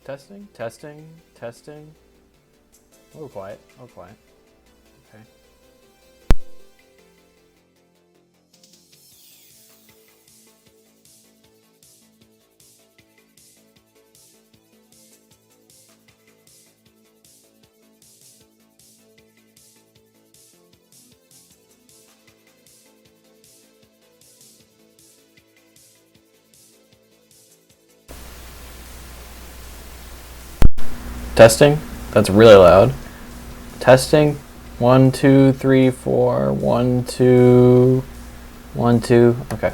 Testing, testing, testing. A little quiet, a little quiet. Okay. Testing. That's really loud. Testing. 1, 2, 3, 4. 1, 2. 1, 2. Okay.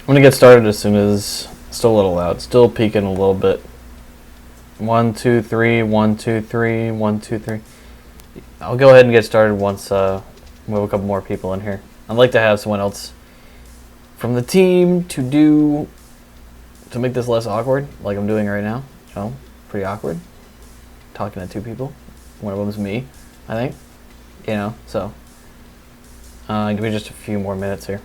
I'm gonna get started as soon as. Still a little loud. Still peaking a little bit. 1, 2, 3. 1, 2, 3. 1, 2, 3. I'll go ahead and get started once we have a couple more people in here. I'd like to have someone else from the team to make this less awkward, like I'm doing right now. You know, pretty awkward. Talking to two people. One of them's me, I think. You know, so give me just a few more minutes here.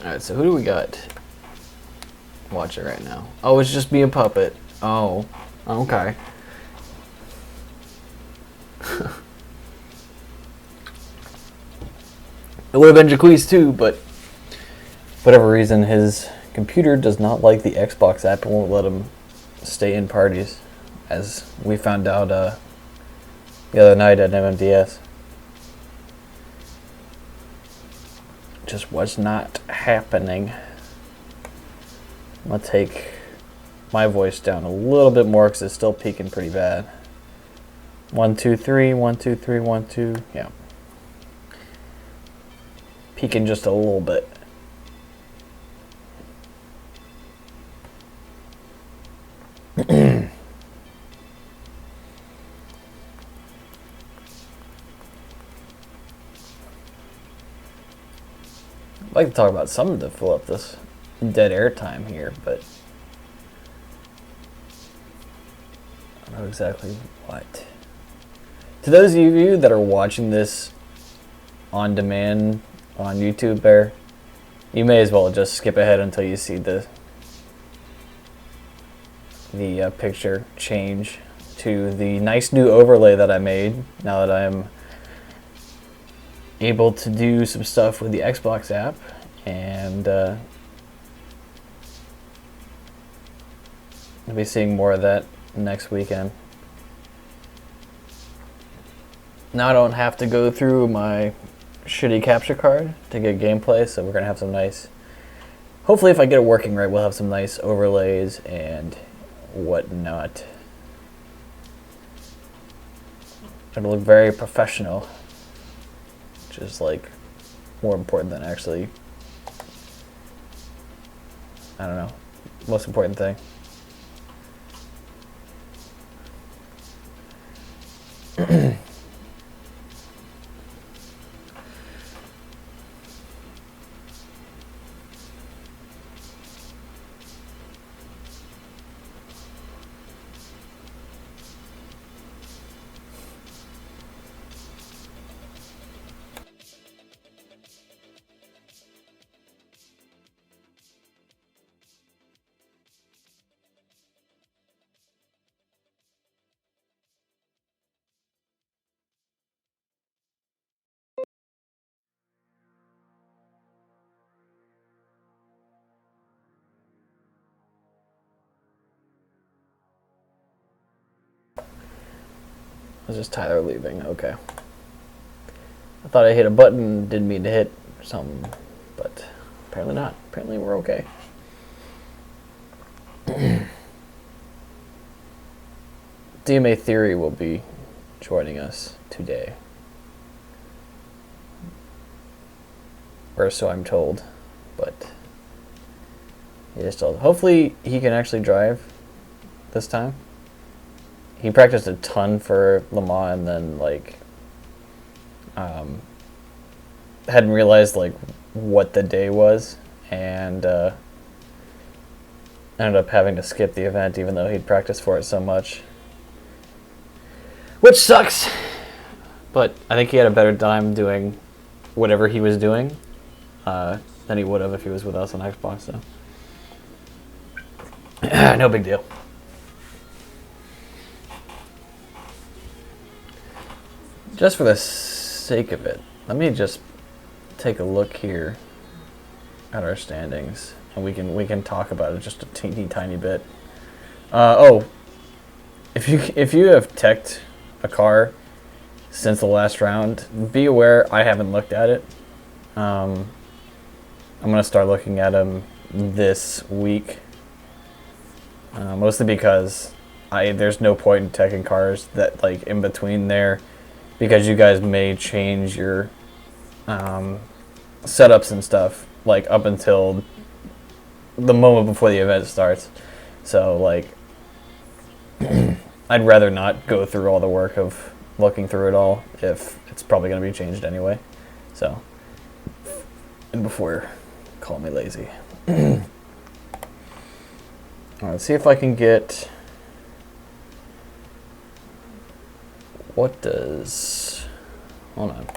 Alright, so who do we got? Watch it right now. Oh, it's just me and Puppet. Oh, okay. It would have been Jaquez too, but for whatever reason, his computer does not like the Xbox app and won't let him stay in parties, as we found out the other night at MMDS. Just was not happening. I'm gonna take my voice down a little bit more because it's still peaking pretty bad. 1 2 3 1 2 3 1 2. Yeah, peaking just a little bit. I'd like to talk about something to fill up this dead air time here, but I don't know exactly what. To those of you that are watching this on demand on YouTube there, you may as well just skip ahead until you see the picture change to the nice new overlay that I made now that I'm able to do some stuff with the Xbox app, and I'll be seeing more of that next weekend. Now I don't have to go through my shitty capture card to get gameplay, so we're gonna have some nice, hopefully if I get it working right, we'll have some nice overlays and whatnot. It'll look very professional, which is like more important than actually, I don't know, most important thing. Was just Tyler leaving? Okay. I thought I hit a button, didn't mean to hit something, but apparently not. Apparently we're okay. DMA Theory will be joining us today. Or so I'm told, but he is told. Hopefully he can actually drive this time. He practiced a ton for Le Mans and then like hadn't realized like what the day was, and ended up having to skip the event even though he'd practiced for it so much, which sucks. But I think he had a better time doing whatever he was doing than he would have if he was with us on Xbox. So no big deal. Just for the sake of it, let me just take a look here at our standings, and we can talk about it just a teeny tiny bit. Oh, if you have teched a car since the last round, be aware I haven't looked at it. I'm gonna start looking at them this week, mostly because there's no point in teching cars that like in between there, because you guys may change your setups and stuff like up until the moment before the event starts. So like I'd rather not go through all the work of looking through it all if it's probably going to be changed anyway. So, and before call me lazy. All right, let's see if I can get, what does, hold on.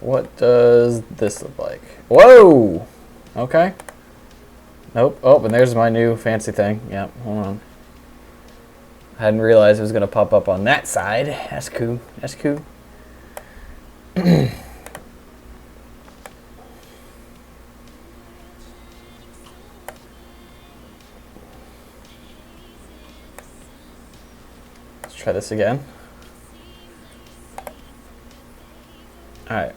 What does this look like? Whoa! Okay. Nope. Oh, and there's my new fancy thing. Yep, hold on. I hadn't realized it was going to pop up on that side. That's cool. That's cool. Let's try this again. Alright.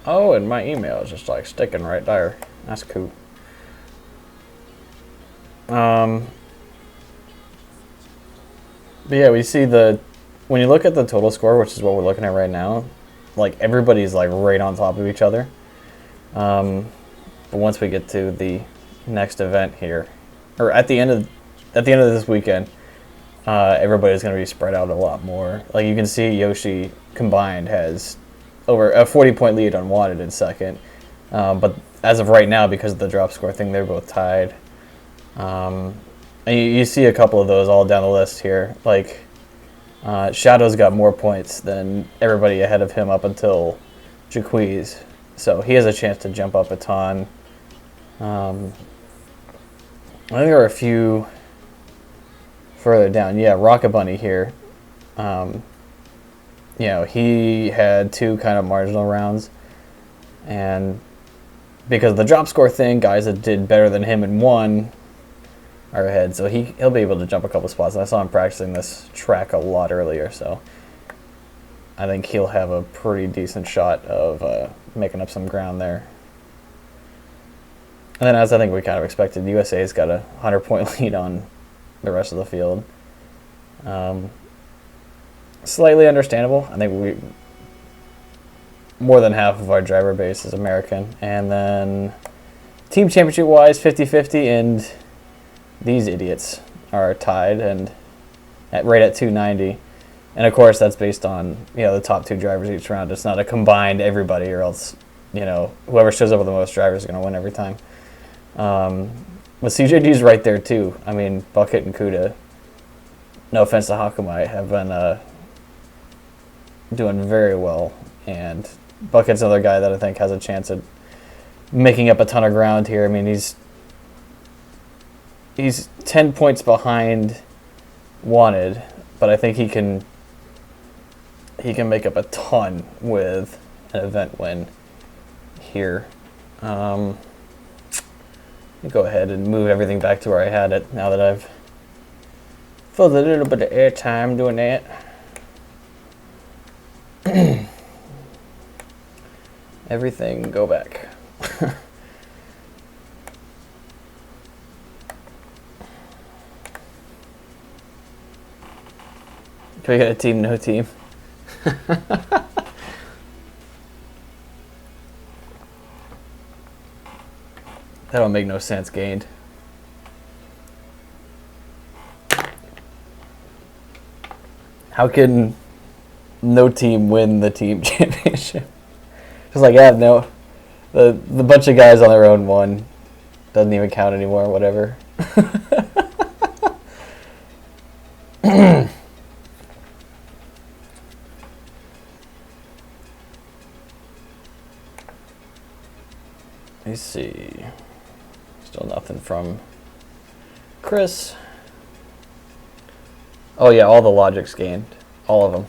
Oh, and my email is just like sticking right there. That's cool. But yeah, we see when you look at the total score, which is what we're looking at right now, like everybody's like right on top of each other. But once we get to the next event here, or at the end of this weekend, everybody's going to be spread out a lot more. Like you can see, Yoshi combined has over a 40-point lead on Wanted in second. But as of right now, because of the drop score thing, they're both tied. And you see a couple of those all down the list here. Like Shadow's got more points than everybody ahead of him up until Jaquez. So he has a chance to jump up a ton. I think there are a few further down. Yeah, Rocket Bunny here. You know, he had 2 kind of marginal rounds. And because of the drop score thing, guys that did better than him in 1 are ahead. So he'll be able to jump a couple spots. And I saw him practicing this track a lot earlier. So I think he'll have a pretty decent shot of making up some ground there. And then, as I think we kind of expected, USA's got a 100-point lead on the rest of the field. Slightly understandable. I think more than half of our driver base is American. And then team championship-wise, 50-50, and these idiots are tied and right at 290. And of course, that's based on the top 2 drivers each round. It's not a combined everybody, or else whoever shows up with the most drivers is going to win every time. But CJD's right there too. I mean, Bucket and Kuda, no offense to Hakumai, have been doing very well. And Bucket's another guy that I think has a chance at making up a ton of ground here. I mean, he's 10 points behind Wanted, but I think he can make up a ton with an event win here. Let me go ahead and move everything back to where I had it now that I've filled a little bit of airtime doing that. Everything go back. Can we get a team, no team? That don't make no sense gained. How can no team win the team championship? Just like, yeah, no. The bunch of guys on their own won. Doesn't even count anymore, whatever. Let's see. Still nothing from Chris. Oh yeah, all the logics gained. All of them.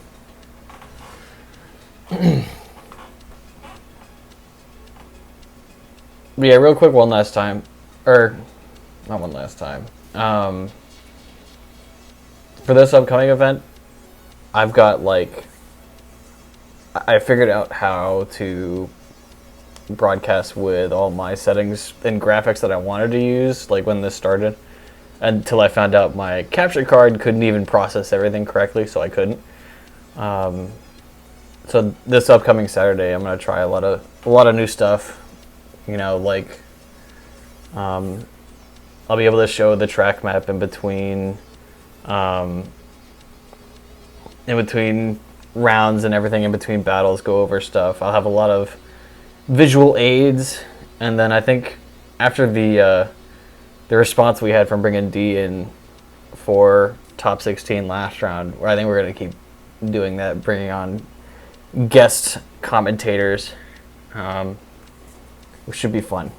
But yeah, real quick, one last time. Or, not one last time. For this upcoming event, I've got I figured out how to broadcast with all my settings and graphics that I wanted to use, like when this started, until I found out my capture card couldn't even process everything correctly, so I couldn't. So this upcoming Saturday, I'm gonna try a lot of new stuff. I'll be able to show the track map in between rounds and everything, in between battles, go over stuff. I'll have a lot of visual aids, and then I think after the response we had from bringing D in for top 16 last round, where I think we're going to keep doing that, bringing on guest commentators, which should be fun.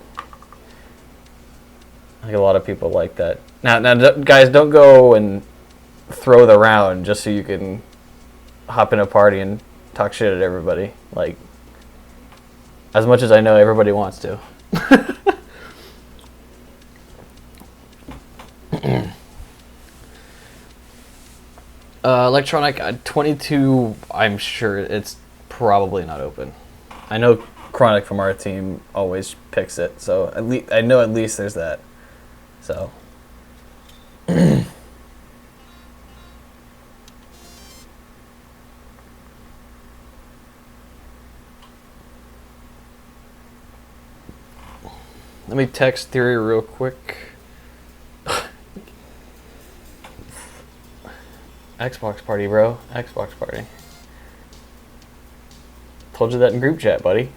I think a lot of people like that. Now, guys, don't go and throw the round just so you can hop in a party and talk shit at everybody. Like, as much as I know everybody wants to. Electronic 22, I'm sure it's probably not open. I know Chronic from our team always picks it, so I know at least there's that. So. Let me text Theory real quick. Xbox party, bro. Xbox party. Told you that in group chat, buddy.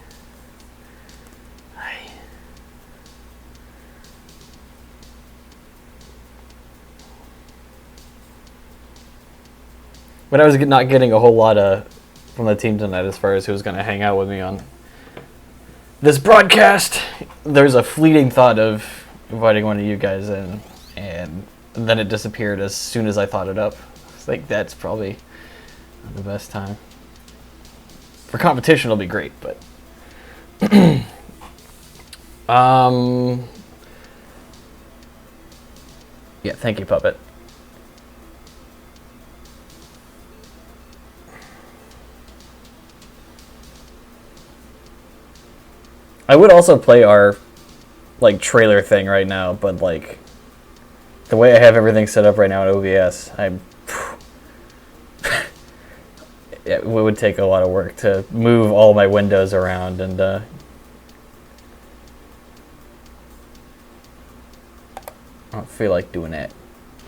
But I was not getting a whole lot from the team tonight as far as who was going to hang out with me on this broadcast. There's a fleeting thought of inviting one of you guys in, and then it disappeared as soon as I thought it up. It's like, that's probably not the best time. For competition, it'll be great, but... Yeah, thank you, Puppet. I would also play our, like, trailer thing right now, but, like, the way I have everything set up right now in OBS, it would take a lot of work to move all my windows around, and, I don't feel like doing that.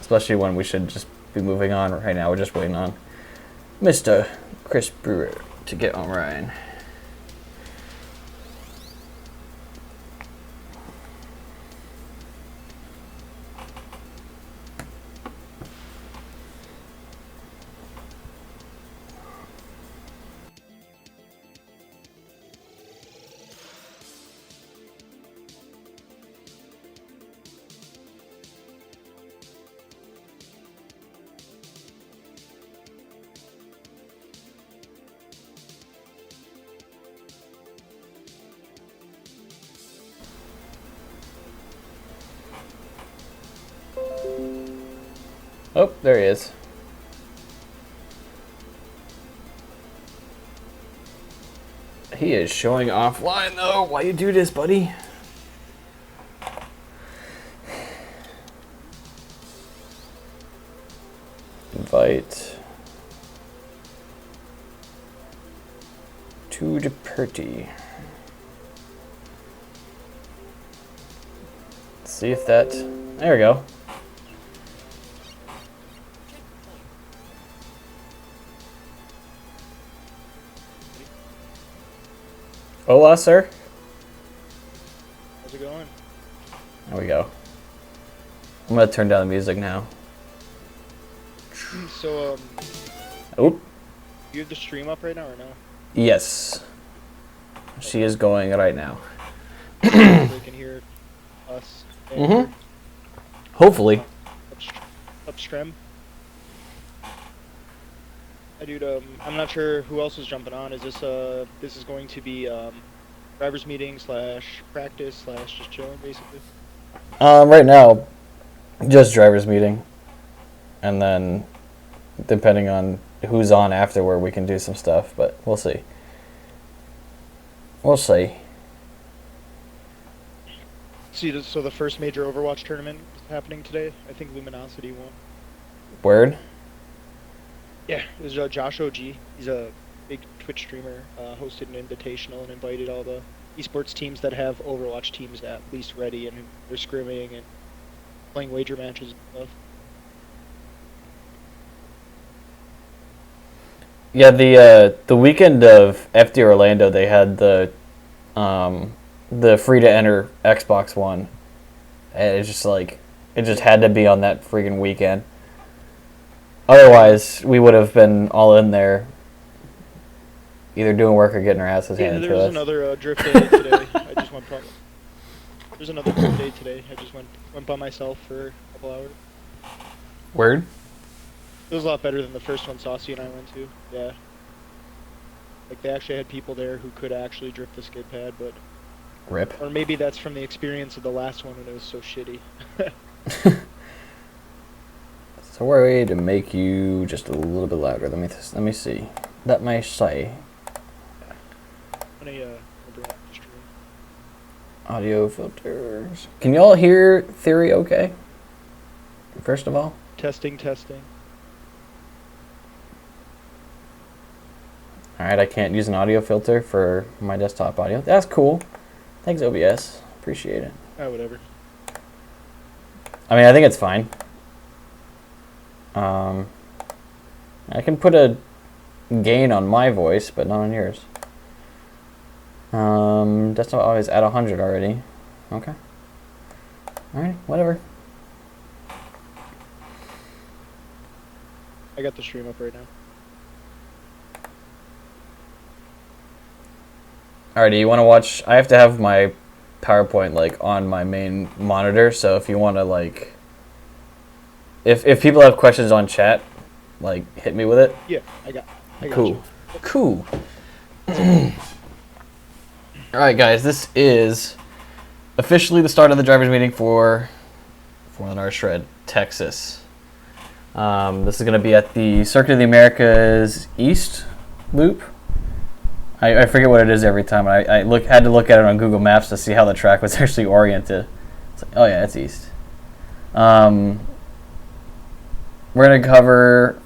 Especially when we should just be moving on right now. We're just waiting on Mr. Chris Brewer to get online. Oh, there he is. He is showing offline though. Why you do this, buddy? Invite to the party. Let's see if that. There we go. Hola, sir. How's it going? There we go. I'm gonna turn down the music now. So, Oop. you have the stream up right now or no? Yes. She is going right now. So they can hear us. Mm-hmm. Hopefully. Upstream. Dude, I'm not sure who else is jumping on. Is this is going to be driver's meeting / practice / just chilling basically? Right now, just driver's meeting, and then depending on who's on afterward, we can do some stuff. But we'll see. We'll see. See, so the first major Overwatch tournament is happening today. I think Luminosity won. Word. Yeah, it was Josh OG. He's a big Twitch streamer. Hosted an invitational and invited all the esports teams that have Overwatch teams at least ready, and they're scrimming and playing wager matches and stuff. Yeah, the weekend of FD Orlando, they had the free to enter Xbox One, and it's just like it just had to be on that freaking weekend. Otherwise, we would have been all in there, either doing work or getting our asses Yeah, handed to there's us. another drift day today. I just went. There's another drift day today. I just went by myself for a couple hours. Word? It was a lot better than the first one Saucy and I went to. Yeah. Like, they actually had people there who could actually drift the skid pad, but... Rip. Or maybe that's from the experience of the last one when it was so shitty. Sorry to make you just a little bit louder. Let me see. That may say I'm gonna bring up the stream. audio filters. Can y'all hear Theory okay? First of all? Testing. Alright, I can't use an audio filter for my desktop audio. That's cool. Thanks, OBS. Appreciate it. Whatever. I mean, I think it's fine. I can put a gain on my voice, but not on yours. Desktop always at 100 already. Okay. Alright, whatever. I got the stream up right now. Alrighty, you want to watch? I have to have my PowerPoint like on my main monitor, so if you want to like, if people have questions on chat, like hit me with it. Yeah, I got Cool. you. Cool. Alright guys, this is officially the start of the drivers meeting for the Gnarshred, Texas. This is going to be at the Circuit of the Americas East loop. I forget what it is every time. I had to look at it on Google Maps to see how the track was actually oriented. It's like, oh yeah, it's east. We're going to cover,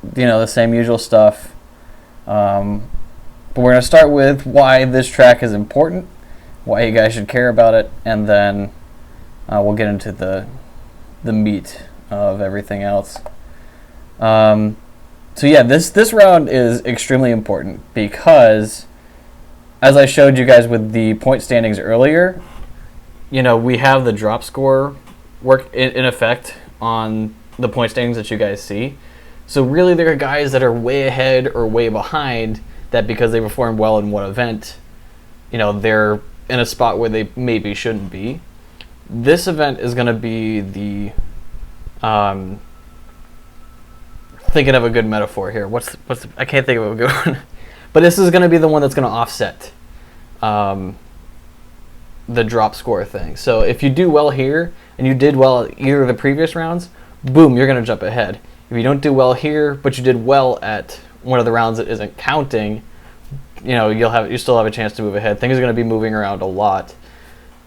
the same usual stuff. But we're going to start with why this track is important, why you guys should care about it, and then we'll get into the meat of everything else. So yeah, this round is extremely important because, as I showed you guys with the point standings earlier, we have the drop score work in effect on the point standings that you guys see. So really there are guys that are way ahead or way behind that because they performed well in one event, they're in a spot where they maybe shouldn't be. This event is going to be the... thinking of a good metaphor here. I can't think of a good one. But this is going to be the one that's going to offset the drop score thing. So if you do well here, and you did well at either of the previous rounds, boom, you're going to jump ahead. If you don't do well here, but you did well at one of the rounds that isn't counting, you still have a chance to move ahead. Things are going to be moving around a lot.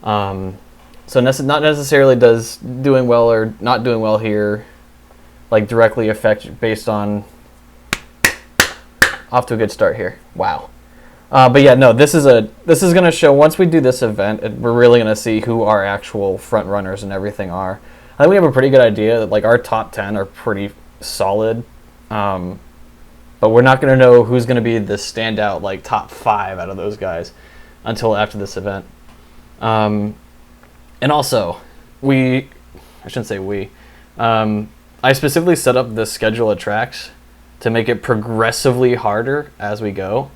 So not necessarily does doing well or not doing well here directly affect based on off to a good start here. Wow. But yeah, no, this is going to show once we do this event, we're really going to see who our actual front runners and everything are. I think we have a pretty good idea that our top 10 are pretty solid. But we're not going to know who's going to be the standout top 5 out of those guys until after this event. And also, I shouldn't say we. I specifically set up this schedule of tracks to make it progressively harder as we go.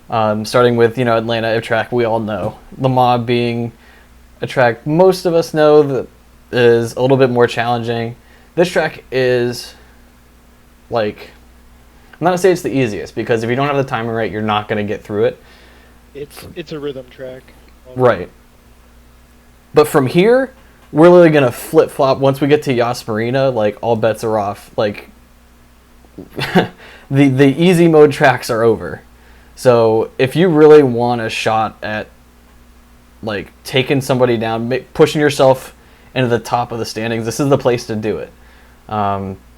Starting with, Atlanta, a track we all know. Le Mans being a track most of us know that is a little bit more challenging. This track is, I'm not going to say it's the easiest, because if you don't have the timing right, you're not going to get through it. It's a rhythm track. Right. But from here, we're literally going to flip-flop. Once we get to Yas Marina, all bets are off. The easy mode tracks are over. So if you really want a shot at, taking somebody down, pushing yourself into the top of the standings, this is the place to do it.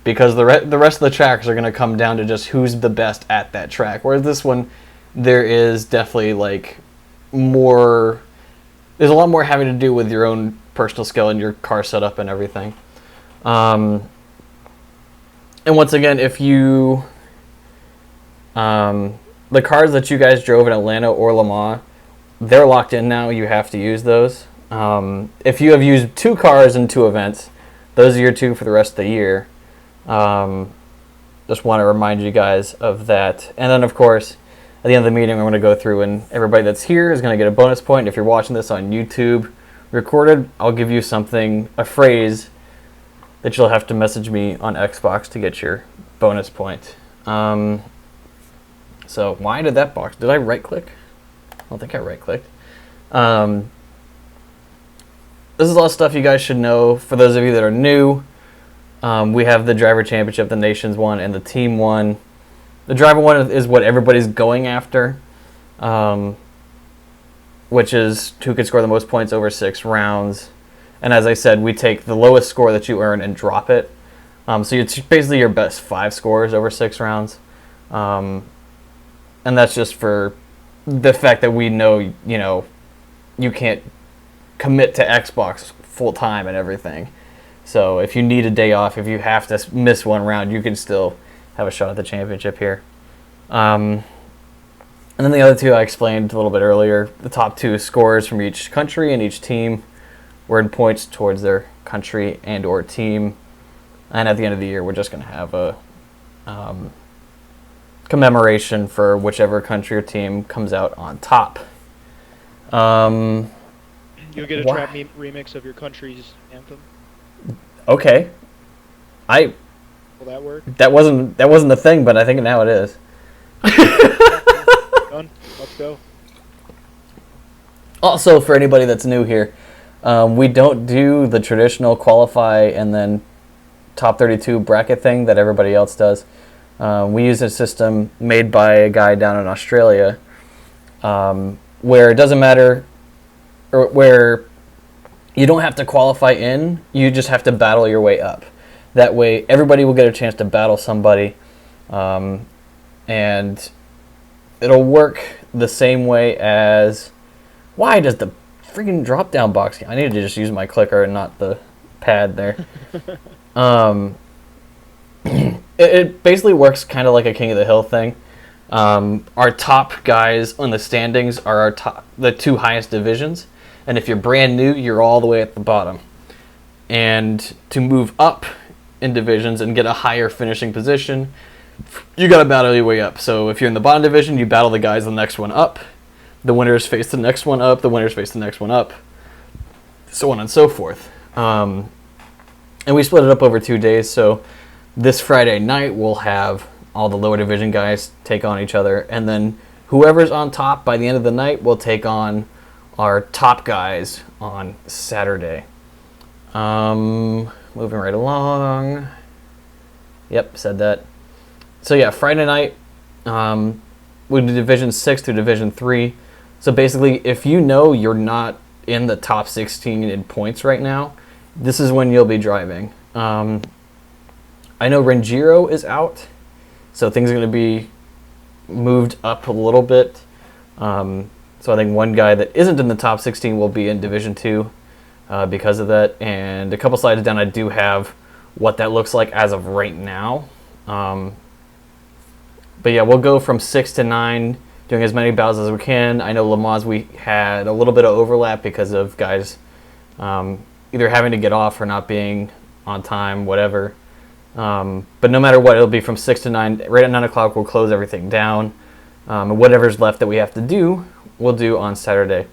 Because the rest of the tracks are going to come down to just who's the best at that track. Whereas this one, there is definitely, more... There's a lot more having to do with your own personal skill and your car setup and everything. And once again, if you... the cars that you guys drove in Atlanta or Le Mans, they're locked in now. You have to use those. If you have used 2 cars in 2 events, those are your 2 for the rest of the year. just want to remind you guys of that. And then, of course, at the end of the meeting, I'm going to go through, and everybody that's here is going to get a bonus point. If you're watching this on YouTube recorded, I'll give you something, a phrase that you'll have to message me on Xbox to get your bonus point. So why did that box? Did I right click? I don't think I right clicked. This is all stuff you guys should know. For those of you that are new, we have the driver championship, the nations one, and the team one. The driver one is what everybody's going after, which is who can score the most points over 6 rounds. And as I said, we take the lowest score that you earn and drop it. So it's basically your best 5 scores over 6 rounds. And that's just for the fact that we know, you can't commit to Xbox full time and everything. So if you need a day off, if you have to miss 1 round, you can still have a shot at the championship here. And then the other 2 I explained a little bit earlier. The top 2 scores from each country and each team were in points towards their country and or team. And at the end of the year, we're just going to have a commemoration for whichever country or team comes out on top. You'll get a trap remix of your country's anthem. Okay. Will that work? That wasn't a thing, but I think now it is. Done. Let's go. Also, for anybody that's new here, we don't do the traditional qualify and then top 32 bracket thing that everybody else does. We use a system made by a guy down in Australia, where it doesn't matter, or where you don't have to qualify in, you just have to battle your way up. That way, everybody will get a chance to battle somebody, and it'll work the same way as... Why does the freaking drop-down box... I need to just use my clicker and not the pad there. It basically works kind of like a King of the Hill thing. Our top guys on the standings are the 2 highest divisions, and if you're brand new, you're all the way at the bottom. And to move up in divisions and get a higher finishing position, you got to battle your way up. So if you're in the bottom division, you battle the guys the next one up. The winners face the next one up. The winners face the next one up. So on and so forth. And we split it up over 2 days. So this Friday night, we'll have all the lower division guys take on each other. And then whoever's on top by the end of the night will take on our top guys on Saturday. Moving right along. Yep, said that. So yeah, Friday night, we do Division 6 through Division 3. So basically, if you know you're not in the top 16 in points right now, this is when you'll be driving. I know Renjiro is out, so things are going to be moved up a little bit. So I think one guy that isn't in the top 16 will be in Division 2 because of that. And a couple slides down, I do have what that looks like as of right now. But yeah, we'll go from 6 to 9, doing as many battles as we can. I know Le Mans, we had a little bit of overlap because of guys either having to get off or not being on time, whatever. But no matter what, it'll be from 6 to 9. Right at 9 o'clock, we'll close everything down. And whatever's left that we have to do, we'll do on Saturday.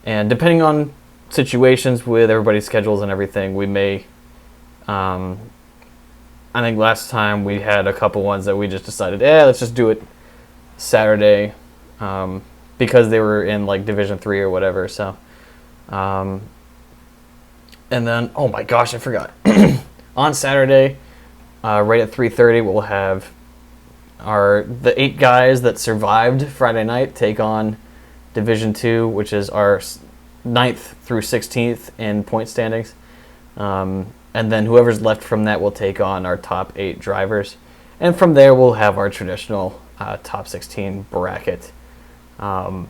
And depending on situations with everybody's schedules and everything, we may... I think last time we had a couple ones that we just decided, let's just do it Saturday, because they were in like Division 3 or whatever. So, and then, oh my gosh, I forgot. On Saturday, right at 3:30, we'll have the 8 guys that survived Friday night take on Division 2, which is our 9th through 16th in point standings. And then whoever's left from that will take on our top 8 drivers. And from there, we'll have our traditional top 16 bracket. And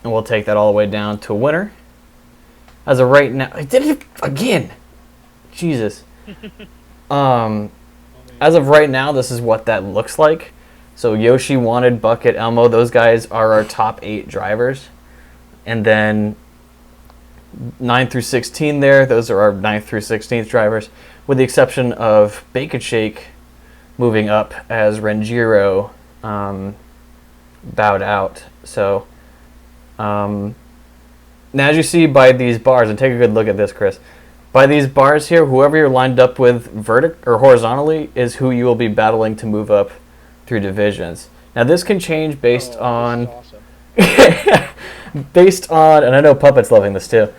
we'll take that all the way down to a winner. As of right now, I did it again. Jesus. As of right now, this is what that looks like. So Yoshi, Wanted, Bucket, Elmo, those guys are our top 8 drivers. And then 9 through 16 there, those are our 9th through 16th drivers, with the exception of Bake and Shake, moving up as Renjiro bowed out. So now as you see by these bars, and take a good look at this, Chris, by these bars here, whoever you're lined up with or horizontally is who you will be battling to move up through divisions. Now this can change based on based on, and I know Puppet's loving this too.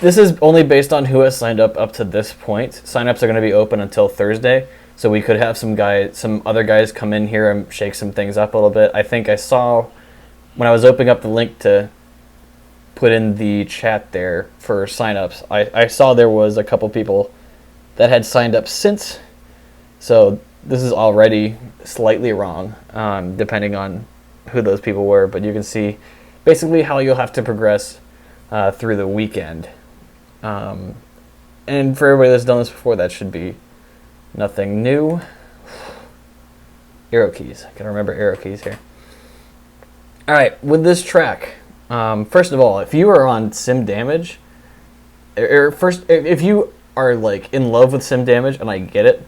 This is only based on who has signed up to this point. Signups are going to be open until Thursday, so we could have some other guys come in here and shake some things up a little bit. I think I saw when I was opening up the link to put in the chat there for signups, I saw there was a couple people that had signed up since, so this is already slightly wrong, depending on who those people were, but you can see basically how you'll have to progress through the weekend. And for everybody that's done this before, that should be nothing new. Arrow keys. I can remember arrow keys here. All right, with this track, first of all, if you are on sim damage, if you are like in love with sim damage, and I get it,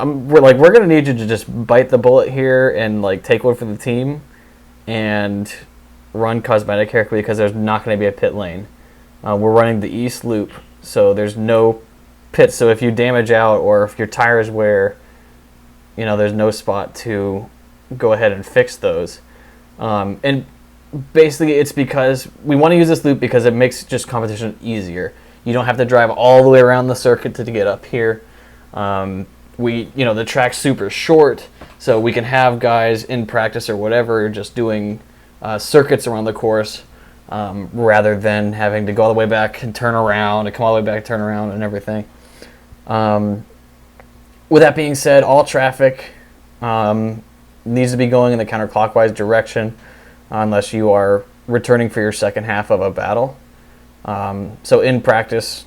we're gonna need you to just bite the bullet here and like take one for the team, and run cosmetic here because there's not going to be a pit lane. We're running the east loop, so there's no pits. So if you damage out or if your tires wear, there's no spot to go ahead and fix those. And basically it's because we want to use this loop because it makes just competition easier. You don't have to drive all the way around the circuit to get up here. The track's super short, so we can have guys in practice or whatever just doing circuits around the course, rather than having to go all the way back and turn around and come all the way back, turn around and everything. With that being said, all traffic needs to be going in the counterclockwise direction unless you are returning for your second half of a battle. So in practice,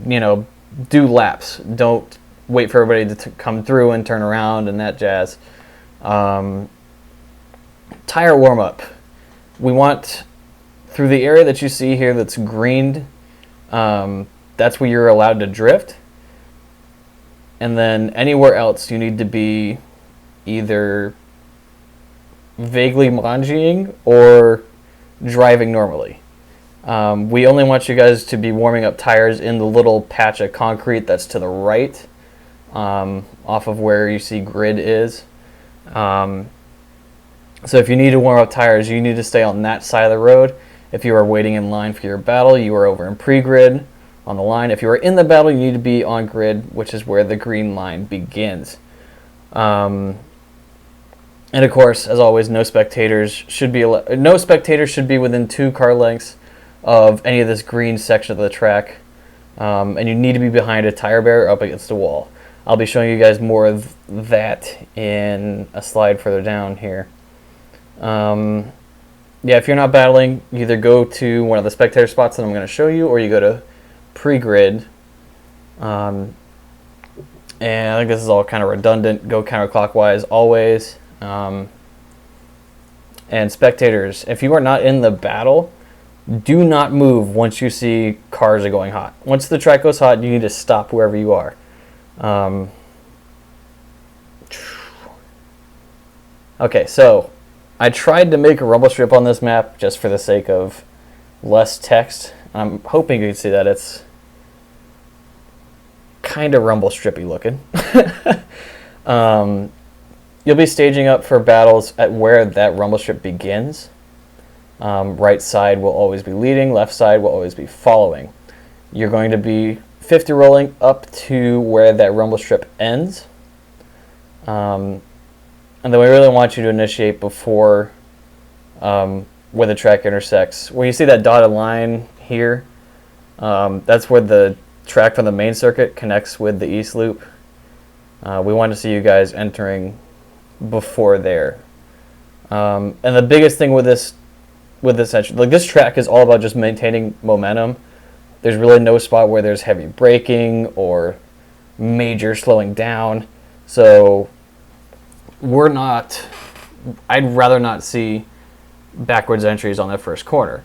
do laps. Don't wait for everybody to come through and turn around and that jazz. Tire warm-up. We want, through the area that you see here that's greened, that's where you're allowed to drift. And then anywhere else you need to be either vaguely mangying or driving normally. We only want you guys to be warming up tires in the little patch of concrete that's to the right, off of where you see grid is. So if you need to warm up tires, you need to stay on that side of the road. If you are waiting in line for your battle, you are over in pre-grid on the line. If you are in the battle, you need to be on grid, which is where the green line begins. And of course, as always, no spectators should be within 2 car lengths of any of this green section of the track. And you need to be behind a tire barrier up against the wall. I'll be showing you guys more of that in a slide further down here. If you're not battling, you either go to one of the spectator spots that I'm going to show you, or you go to pre-grid. And I think this is all kind of redundant. Go counterclockwise always. And spectators, if you are not in the battle, do not move once you see cars are going hot. Once the track goes hot, you need to stop wherever you are. Okay, so I tried to make a rumble strip on this map just for the sake of less text. I'm hoping you can see that it's kind of rumble strippy looking. You'll be staging up for battles at where that rumble strip begins. Right side will always be leading, left side will always be following. You're going to be 50 rolling up to where that rumble strip ends. And then we really want you to initiate before where the track intersects. When you see that dotted line here, that's where the track from the main circuit connects with the east loop. We want to see you guys entering before there. And the biggest thing with this this track is all about just maintaining momentum. There's really no spot where there's heavy braking or major slowing down. So I'd rather not see backwards entries on that first corner.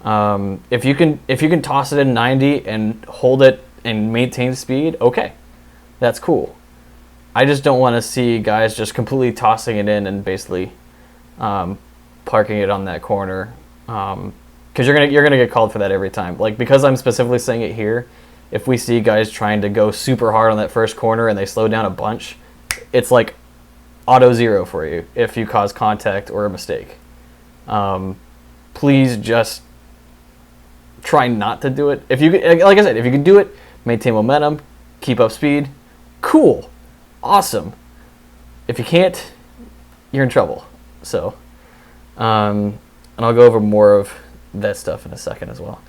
If you can toss it in 90 and hold it and maintain speed, okay. that's cool. I just don't want to see guys just completely tossing it in and basically parking it on that corner, because you're gonna get called for that every time. Like, because I'm specifically saying it here, if we see guys trying to go super hard on that first corner and they slow down a bunch, it's like auto zero for you if you cause contact or a mistake. Please just try not to do it. If you, like I said, if you can do it, maintain momentum, keep up speed, cool, awesome. If you can't, you're in trouble. So, and I'll go over more of that stuff in a second as well.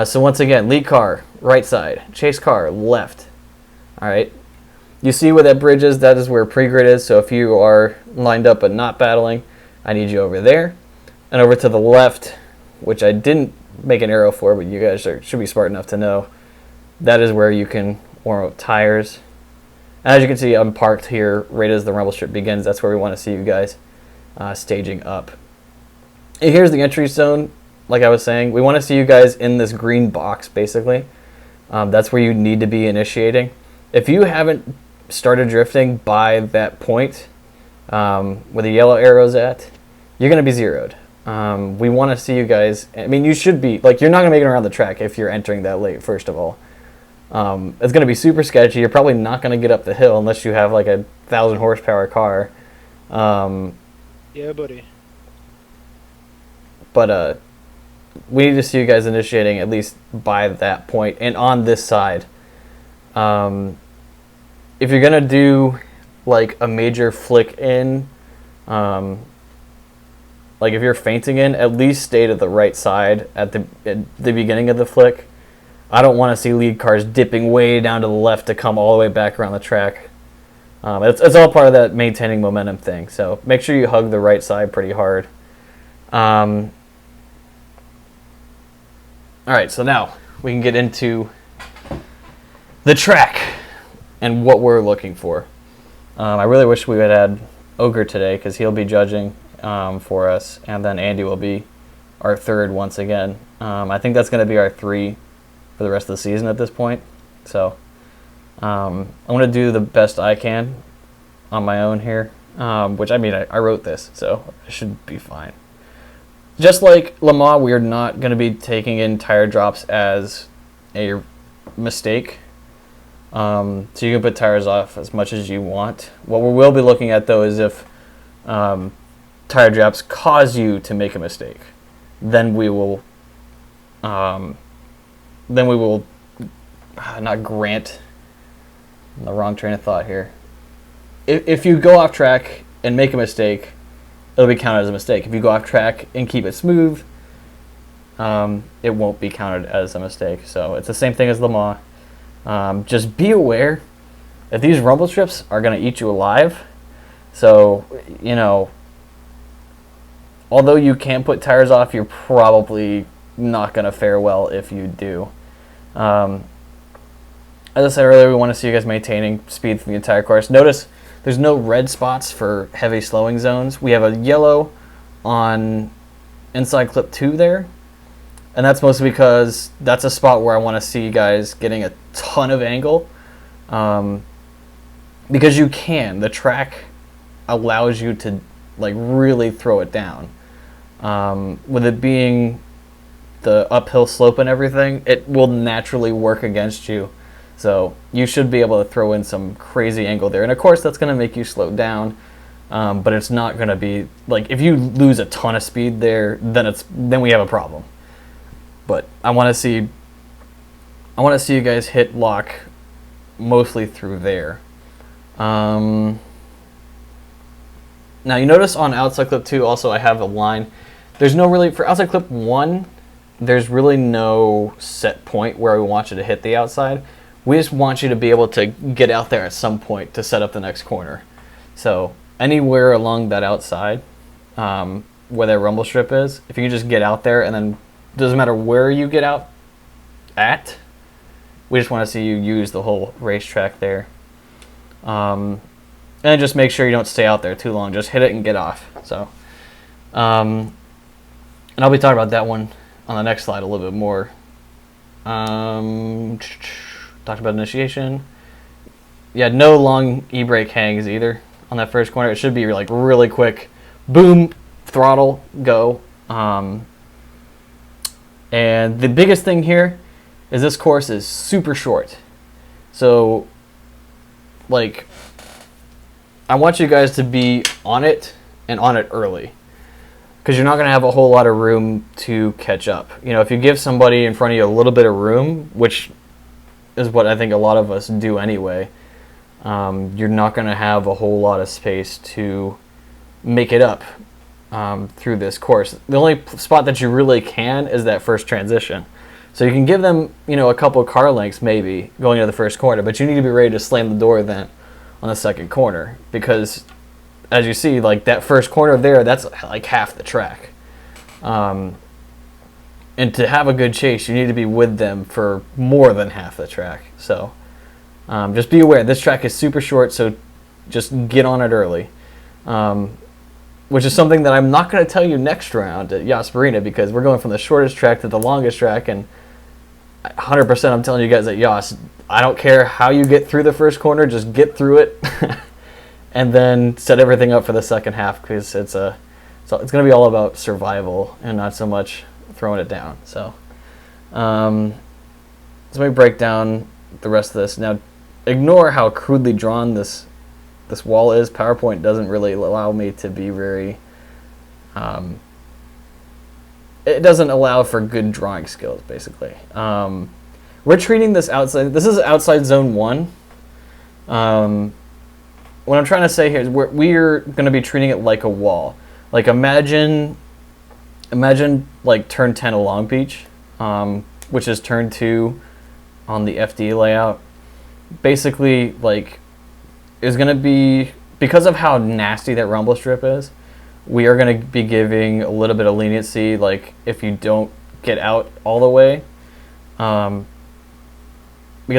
So once again, lead car, right side, chase car, left. All right. You see where that bridge is? That is where pre-grid is. So if you are lined up but not battling, I need you over there. And over to the left, which I didn't make an arrow for, but you guys should be smart enough to know, that is where you can warm up tires. And as you can see, I'm parked here right as the rumble strip begins. That's where we want to see you guys staging up. And here's the entry zone. Like I was saying, we want to see you guys in this green box, basically. That's where you need to be initiating. If you haven't started drifting by that point where the yellow arrow's at, you're going to be zeroed. We want to see you guys. I mean, you should be, like, you're not going to make it around the track if you're entering that late, first of all. It's going to be super sketchy. You're probably not going to get up the hill unless you have like a 1,000 horsepower car. Yeah, buddy. But we need to see you guys initiating at least by that point and on this side. If you're gonna do like a major flick in, like if you're feinting in, at least stay to the right side at the beginning of the flick. I don't want to see lead cars dipping way down to the left to come all the way back around the track. It's all part of that maintaining momentum thing. So make sure you hug the right side pretty hard. All right, so now we can get into the track and what we're looking for. I really wish we had had Ogre today because he'll be judging for us, and then Andy will be our third once again. I think that's going to be our 3 for the rest of the season at this point. So I'm going to do the best I can on my own here, which, I mean, I wrote this, so I should be fine. Just like Le Mans, we are not going to be taking in tire drops as a mistake. So you can put tires off as much as you want. What we will be looking at, though, is if tire drops cause you to make a mistake. Then we will not grant. I'm the wrong train of thought here. If you go off track and make a mistake, it'll be counted as a mistake. If you go off track and keep it smooth, it won't be counted as a mistake. So it's the same thing as Le Mans. Just be aware that these rumble strips are going to eat you alive. So, you know, although you can put tires off, you're probably not going to fare well if you do. As I said earlier, we want to see you guys maintaining speed through the entire course. Notice there's no red spots for heavy slowing zones. We have a yellow on inside clip 2 there. And that's mostly because that's a spot where I want to see you guys getting a ton of angle. Because you can. The track allows you to like really throw it down. With it being the uphill slope and everything, it will naturally work against you. So you should be able to throw in some crazy angle there. And of course that's going to make you slow down. But it's not going to be like, if you lose a ton of speed there, then we have a problem. But I want to see you guys hit lock mostly through there. Now you notice on outside clip 2 also I have a line. There's no really, for outside clip 1, there's really no set point where we want you to hit the outside. We just want you to be able to get out there at some point to set up the next corner. So anywhere along that outside where that rumble strip is, if you can just get out there, and then doesn't matter where you get out at, we just want to see you use the whole racetrack there. And just make sure you don't stay out there too long. Just hit it and get off. So, and I'll be talking about that one on the next slide a little bit more. Talked about initiation. Yeah, no long e-brake hangs either on that first corner. It should be like really quick, boom, throttle, go. And the biggest thing here is this course is super short. So, like, I want you guys to be on it and on it early, because you're not going to have a whole lot of room to catch up. You know, if you give somebody in front of you a little bit of room, which is what I think a lot of us do anyway, you're not going to have a whole lot of space to make it up through this course. The only spot that you really can is that first transition. So you can give them, you know, a couple of car lengths maybe going into the first corner, but you need to be ready to slam the door then on the second corner, because as you see, like that first corner there, that's like half the track. And to have a good chase, you need to be with them for more than half the track. So just be aware, this track is super short, so just get on it early. Which is something that I'm not going to tell you next round at Yas Marina, because we're going from the shortest track to the longest track, and 100% I'm telling you guys at Yas, I don't care how you get through the first corner, just get through it and then set everything up for the second half, because it's going to be all about survival and not so much throwing it down. So let me break down the rest of this. Now, ignore how crudely drawn this wall is. PowerPoint doesn't really allow me to be very it doesn't allow for good drawing skills, basically. We're treating this outside. This is outside zone 1. What I'm trying to say here is we're going to be treating it like a wall. Like imagine like turn 10 of Long Beach, which is turn 2 on the FD layout. Basically, like, is going to be, because of how nasty that rumble strip is, we are going to be giving a little bit of leniency, like if you don't get out all the way, because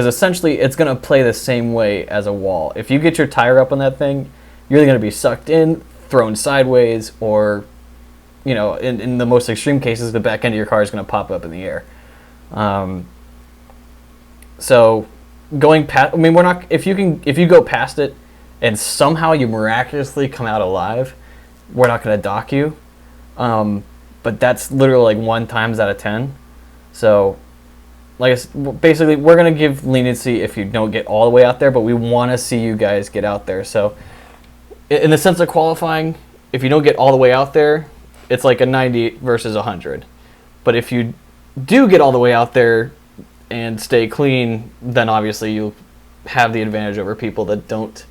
essentially it's going to play the same way as a wall. If you get your tire up on that thing, you're either going to be sucked in, thrown sideways, or, you know, in the most extreme cases, the back end of your car is going to pop up in the air. So going past, I mean, we're not, if you go past it and somehow you miraculously come out alive, we're not going to dock you. But that's literally like 1 times out of 10. So, like, basically, we're going to give leniency if you don't get all the way out there, but we want to see you guys get out there. So, in the sense of qualifying, if you don't get all the way out there, it's like a 90 versus 100. But if you do get all the way out there and stay clean, then obviously you'll have the advantage over people that don't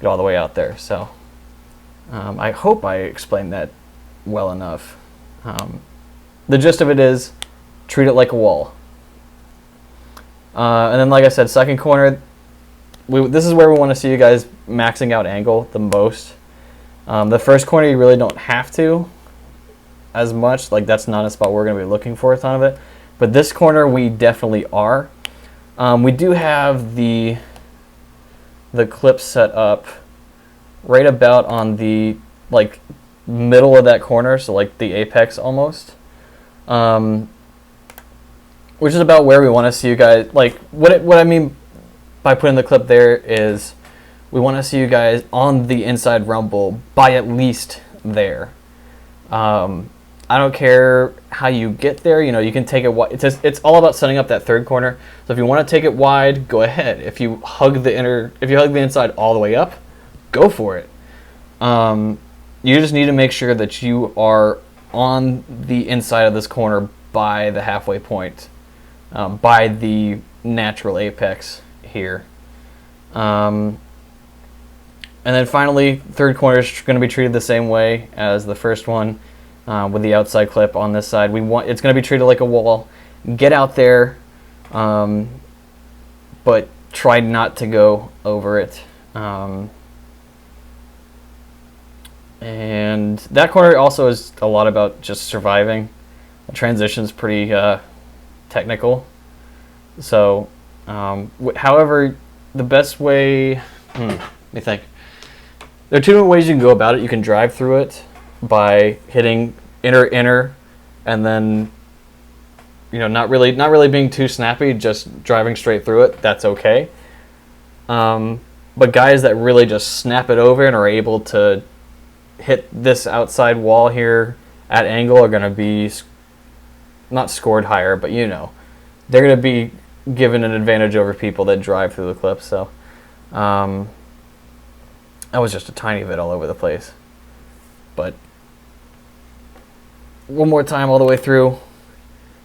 get all the way out there. So, I hope I explained that well enough. The gist of it is, treat it like a wall. And then, like I said, second corner, this is where we want to see you guys maxing out angle the most. The first corner, you really don't have to as much. Like, that's not a spot we're going to be looking for a ton of it. But this corner, we definitely are. We do have the clip set up right about on the, like, middle of that corner, so like the apex almost. Which is about where we want to see you guys. Like, what I mean by putting the clip there is we want to see you guys on the inside rumble by at least there. I don't care how you get there. You know, you can take it wide. It's all about setting up that third corner. So if you want to take it wide, go ahead. If you hug the inside all the way up, go for it. You just need to make sure that you are on the inside of this corner by the halfway point, by the natural apex here. And then finally, third corner is going to be treated the same way as the first one, with the outside clip on this side. It's going to be treated like a wall. Get out there, but try not to go over it. And that corner also is a lot about just surviving. The transition's pretty technical. So, however, the best way, let me think. There are 2 different ways you can go about it. You can drive through it by hitting inner, and then, you know, not really being too snappy, just driving straight through it. That's okay. But guys that really just snap it over and are able to hit this outside wall here at angle are going to be not scored higher, but they're going to be given an advantage over people that drive through the clip. So that was just a tiny bit all over the place. But one more time all the way through.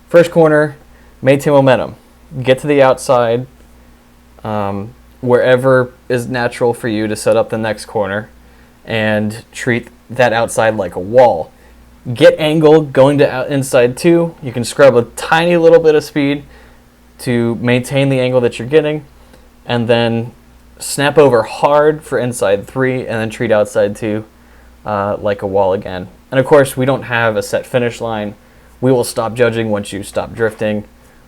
First corner, maintain momentum. Get to the outside, wherever is natural for you to set up the next corner, and treat that outside like a wall. Get angle going to inside 2. You can scrub a tiny little bit of speed to maintain the angle that you're getting, and then snap over hard for inside 3, and then treat outside 2 like a wall again. And of course, we don't have a set finish line. We will stop judging once you stop drifting.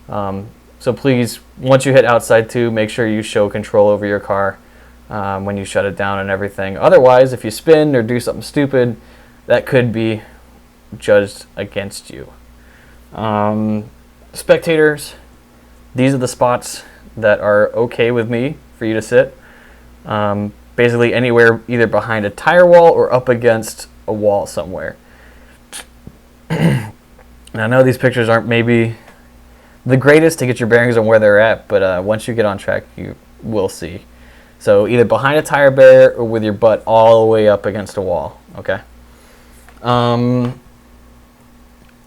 So please, once you hit outside 2, make sure you show control over your car when you shut it down and everything. Otherwise, if you spin or do something stupid, that could be judged against you. Spectators, these are the spots that are okay with me for you to sit. Basically anywhere either behind a tire wall or up against a wall somewhere. And I know these pictures aren't maybe the greatest to get your bearings on where they're at, but once you get on track, you will see. So either behind a tire barrier or with your butt all the way up against a wall, okay?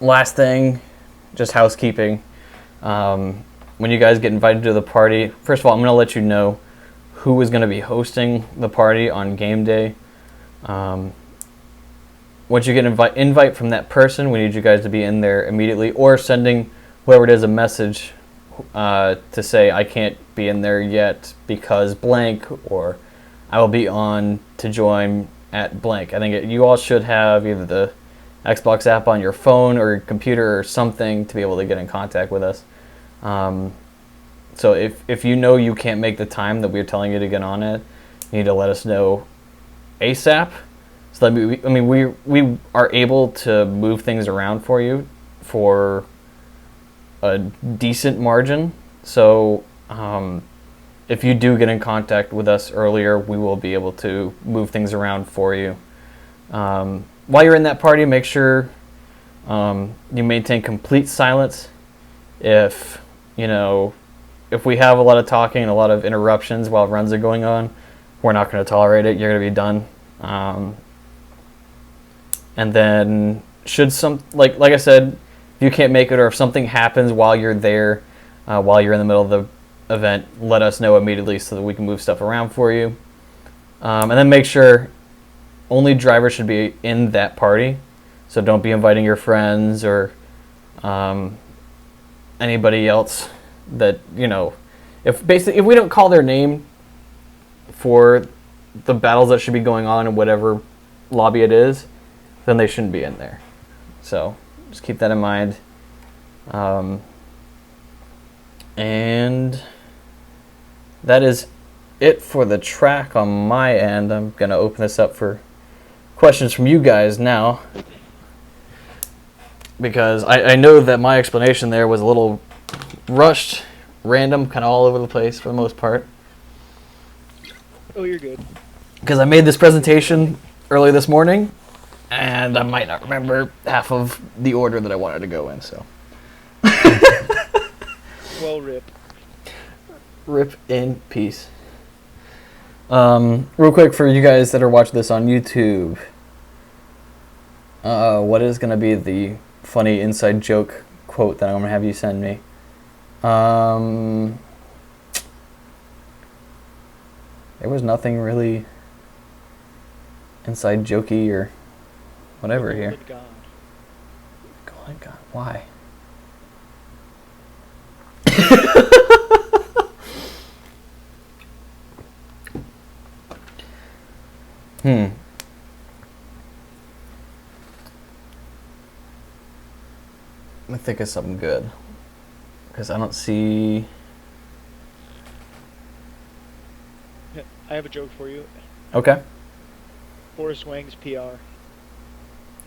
Last thing, just housekeeping. When you guys get invited to the party, first of all, I'm going to let you know who is going to be hosting the party on game day. Once you get invite from that person, we need you guys to be in there immediately, or sending whoever it is a message to say, I can't be in there yet because blank, or I will be on to join at blank. I think you all should have either the Xbox app on your phone or your computer or something to be able to get in contact with us. So if you know you can't make the time that we're telling you to get on it, you need to let us know ASAP. So that we are able to move things around for you for a decent margin. So if you do get in contact with us earlier, we will be able to move things around for you. While you're in that party, make sure you maintain complete silence. If we have a lot of talking and a lot of interruptions while runs are going on, we're not going to tolerate it. You're going to be done. And then should like I said, if you can't make it or if something happens while you're there, while you're in the middle of the event, let us know immediately so that we can move stuff around for you. And then make sure only drivers should be in that party. So don't be inviting your friends or anybody else that, if we don't call their name for the battles that should be going on in whatever lobby it is, then they shouldn't be in there. So just keep that in mind. And that is it for the track on my end. I'm going to open this up for questions from you guys now, because I know that my explanation there was a little rushed, random, kind of all over the place for the most part. Oh, you're good. Because I made this presentation early this morning, and I might not remember half of the order that I wanted to go in, so. Well, rip. Rip in peace. Real quick for you guys that are watching this on YouTube, what is going to be the funny inside joke quote that I'm going to have you send me? There was nothing really inside jokey or whatever here. God. Golden God, why? Let me think of something good, because I don't see. I have a joke for you. Okay. Forrest Wang's PR.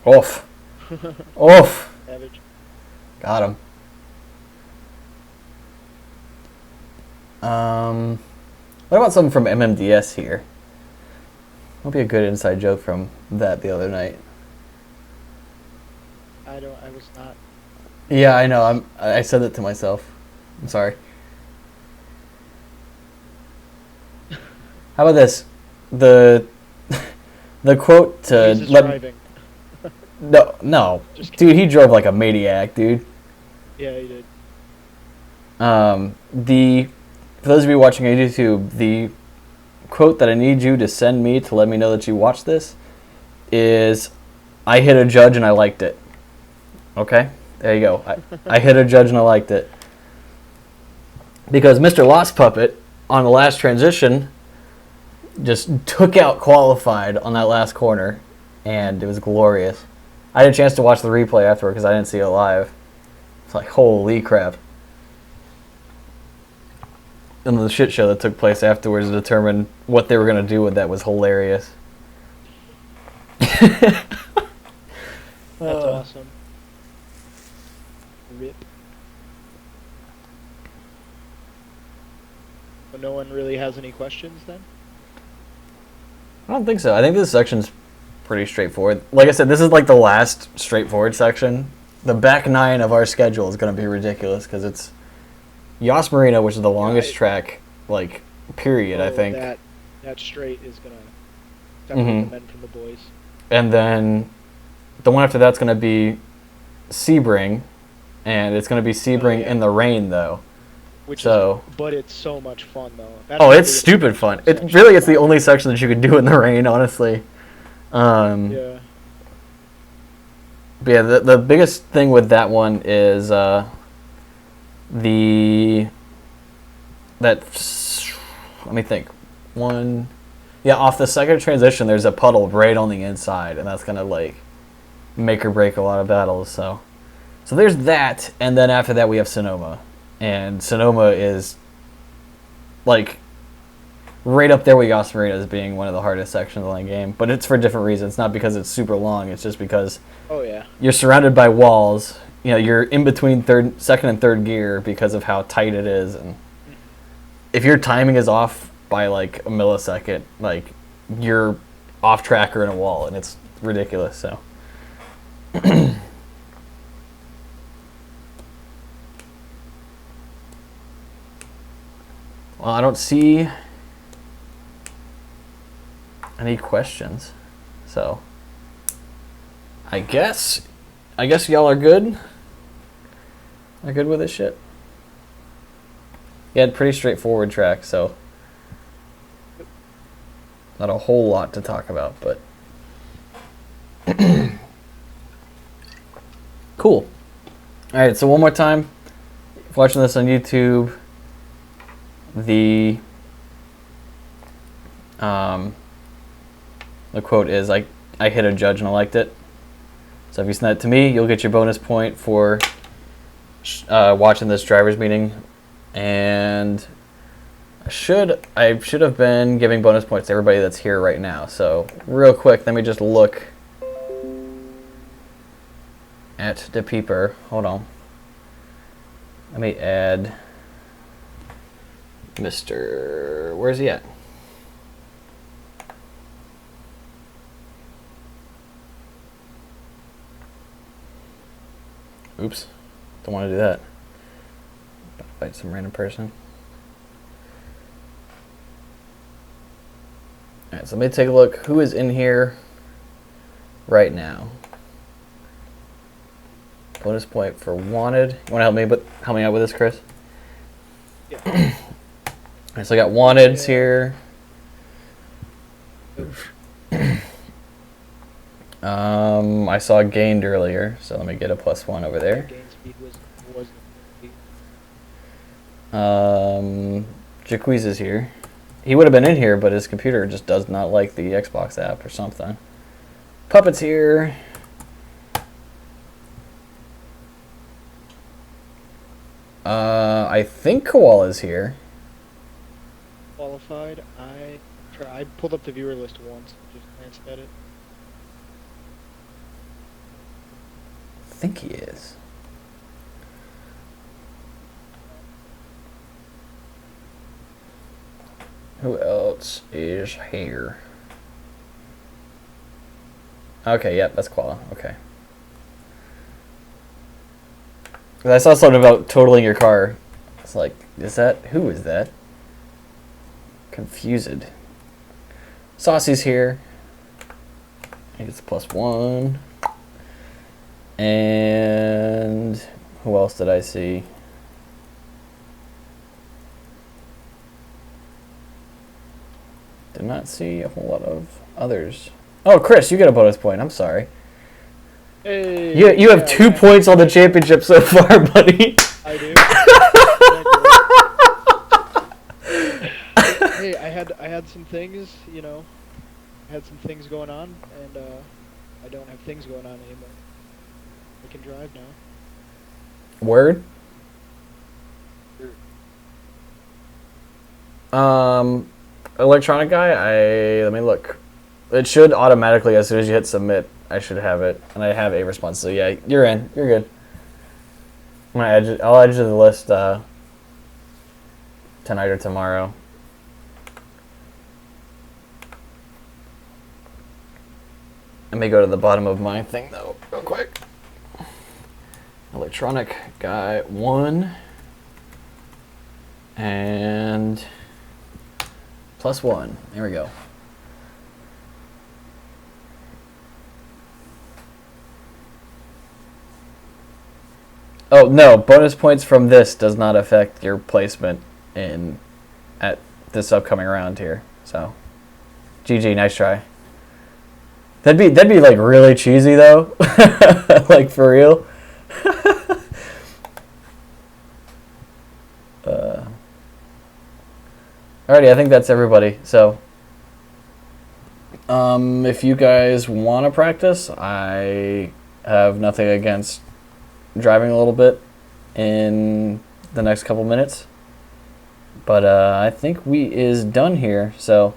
Oof. Oof. Savage. Got him. What about something from MMDS here? That'll be a good inside joke from that the other night. I was not. Yeah, I know. I said that to myself. I'm sorry. How about this? The quote to Jesus driving. no, Just kidding. dude, he drove like a maniac, dude. Yeah, he did. For those of you watching on YouTube, the quote that I need you to send me to let me know that you watched this is, "I hit a judge and I liked it." Okay, there you go. I hit a judge and I liked it because Mr. Lost Puppet on the last transition just took out Qualified on that last corner, and it was glorious. I had a chance to watch the replay afterward because I didn't see it live. It's like, holy crap. And the shit show that took place afterwards to determine what they were going to do with that was hilarious. That's awesome. Rip. But no one really has any questions then? I don't think so. I think this section's pretty straightforward. Like I said, this is like the last straightforward section. The back nine of our schedule is going to be ridiculous because it's Yas Marina, which is the longest track, like, period, I think. That straight is going to separate the men from the boys. And then the one after that's going to be Sebring, and it's going to be Sebring in the rain, though. But it's so much fun, though. It's stupid fun. It's the only section that you could do in the rain, honestly. Yeah. But yeah, the biggest thing with that one is let me think. Off the second transition, there's a puddle right on the inside, and that's gonna like make or break a lot of battles. So there's that, and then after that we have Sonoma, and Sonoma is like right up there with Yas Marina as being one of the hardest sections of the game, but it's for different reasons. It's not because it's super long. It's just because you're surrounded by walls. You know, you're in between second and third gear because of how tight it is, and if your timing is off by like a millisecond, like you're off track or in a wall, and it's ridiculous. So. Well, I don't see any questions, so I guess y'all are good. Are good with this shit? Yeah, pretty straightforward track, so not a whole lot to talk about, but cool. All right, so one more time, if you're watching this on YouTube, the quote is, I hit a judge and I liked it. So if you send that to me, you'll get your bonus point for watching this driver's meeting. And I should have been giving bonus points to everybody that's here right now. So real quick, let me just look at the peeper. Hold on. Let me add Mr. Where's he at? Oops. Don't want to do that. Fight some random person. Alright, so let me take a look. Who is in here right now? Bonus point for wanted. You want to help me out with this, Chris? Yeah. Alright, so I got wanteds here. I saw gained earlier, so let me get a +1 over there. Gain speed was Jaquiz is here. He would have been in here, but his computer just does not like the Xbox app or something. Puppet's here. I think Koala's here. Qualified. I pulled up the viewer list once, just glanced at it. I think he is. Who else is here? Okay, yep, that's Koala. Okay. 'Cause I saw something about totaling your car. It's like, who is that? Confused. Saucy's here. He gets +1. And who else did I see? Did not see a whole lot of others. Oh, Chris, you get a bonus point. I'm sorry. Hey, You have 2 points on the championship so far, buddy. I do. Hey, I had some things, you know. I had some things going on, and I don't have things going on anymore. I can drive now. Word. Electronic guy. Let me look. It should automatically, as soon as you hit submit, I should have it, and I have a response. So yeah, you're in. You're good. I'll add you to the list tonight or tomorrow. Let me go to the bottom of my thing though, real quick. Electronic guy 1 and +1. There we go. Oh no, bonus points from this does not affect your placement at this upcoming round here. So, GG, nice try. That'd be like really cheesy though, like for real. Alrighty, I think that's everybody. So, if you guys want to practice, I have nothing against driving a little bit in the next couple minutes. But I think we is done here. So,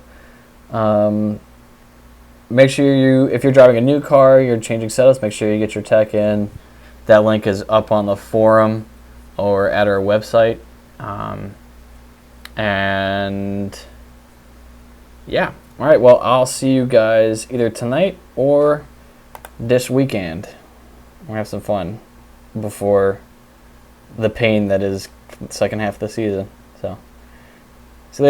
make sure if you're driving a new car, you're changing setups, make sure you get your tech in. That link is up on the forum or at our website. And yeah, all right, well, I'll see you guys either tonight or this weekend. We'll have some fun before the pain that is the second half of the season. So, see you later.